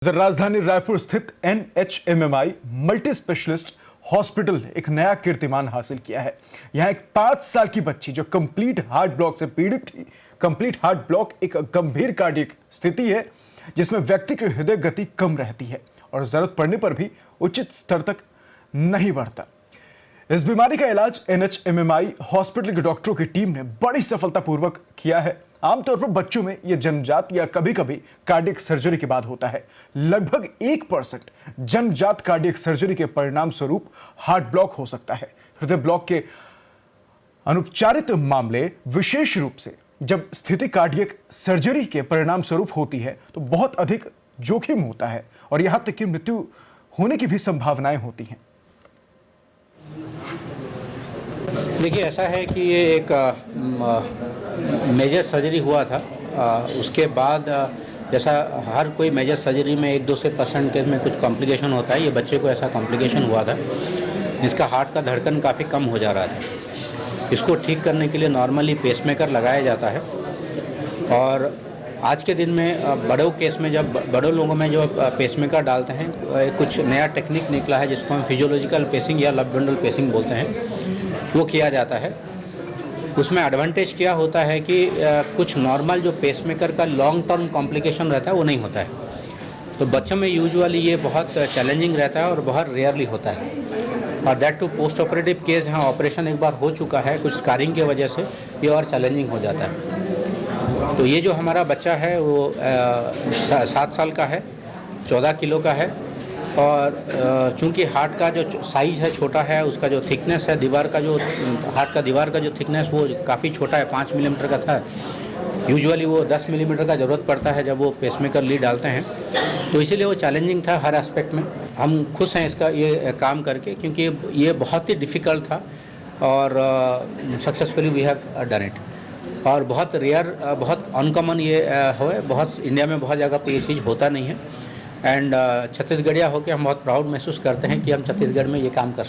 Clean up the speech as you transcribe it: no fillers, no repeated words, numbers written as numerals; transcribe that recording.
राजधानी रायपुर स्थित NHMMI multi specialist hospital ने एक नया कीर्तिमान हासिल किया है। यहां एक 5 साल की बच्ची जो कंप्लीट हार्ट ब्लॉक से पीड़ित थी। कंप्लीट हार्ट ब्लॉक एक गंभीर कार्डियक स्थिति है जिसमें व्यक्ति की हृदय गति कम रहती है और जरूरत पड़ने पर भी उचित स्तर तक नहीं बढ़ता। इस बीमारी का इलाज NHMMI हॉस्पिटल के डॉक्टरों की टीम ने बड़ी सफलतापूर्वक किया है। आमतौर पर बच्चों में यह जन्मजात या कभी-कभी कार्डियक सर्जरी के बाद होता है। लगभग 1% जन्मजात कार्डियक सर्जरी के परिणाम स्वरूप हार्ट ब्लॉक हो सकता है। हृदय ब्लॉक के अनुपचारित मामले, विशेष रूप से जब स्थिति कार्डियक सर्जरी के परिणाम स्वरूप होती है, तो बहुत अधिक जोखिम होता है और यहां तक कि मृत्यु होने की भी संभावनाएं होती हैं। देखिए, ऐसा है कि ये एक मेजर सर्जरी हुआ था। उसके बाद जैसा हर कोई मेजर सर्जरी में 1-2 से % में कुछ कॉम्प्लिकेशन होता है, ये बच्चे को ऐसा कॉम्प्लिकेशन हुआ था जिसका हार्ट का धड़कन काफ़ी कम हो जा रहा था। इसको ठीक करने के लिए नॉर्मली पेसमेकर लगाया जाता है और आज के दिन में बड़ों केस में जब बड़ों लोगों में जो पेसमेकर डालते हैं, कुछ नया टेक्निक निकला है जिसको हम फिजियोलॉजिकल पेसिंग या लव बंडल पेसिंग बोलते हैं, वो किया जाता है। उसमें एडवांटेज क्या होता है कि कुछ नॉर्मल जो पेसमेकर का लॉन्ग टर्म कॉम्प्लिकेशन रहता है वो नहीं होता है। तो बच्चों में यूजुअली ये बहुत चैलेंजिंग रहता है और बहुत रेयरली होता है, और that to post operative case जहाँ ऑपरेशन एक बार हो चुका है कुछ स्कारिंग की वजह से ये और चैलेंजिंग हो जाता है। तो ये जो हमारा बच्चा है वो 7 साल का है, 14 किलो का है, और चूंकि हार्ट का जो साइज़ है छोटा है, उसका जो थिकनेस है दीवार का, जो हार्ट का दीवार का जो थिकनेस वो काफ़ी छोटा है, 5 मिलीमीटर का था। यूजुअली वो 10 मिलीमीटर का ज़रूरत पड़ता है जब वो पेसमेकर लीड डालते हैं, तो इसीलिए वो चैलेंजिंग था हर एस्पेक्ट में। हम खुश हैं इसका ये काम करके, क्योंकि ये बहुत ही डिफ़िकल्ट था और successfully we have done it. और बहुत रेयर, बहुत अनकॉमन ये है, बहुत इंडिया में बहुत जगह पे ये चीज़ होता नहीं है। एंड छत्तीसगढ़िया होकर हम बहुत प्राउड महसूस करते हैं कि हम छत्तीसगढ़ में ये काम कर सकते हैं।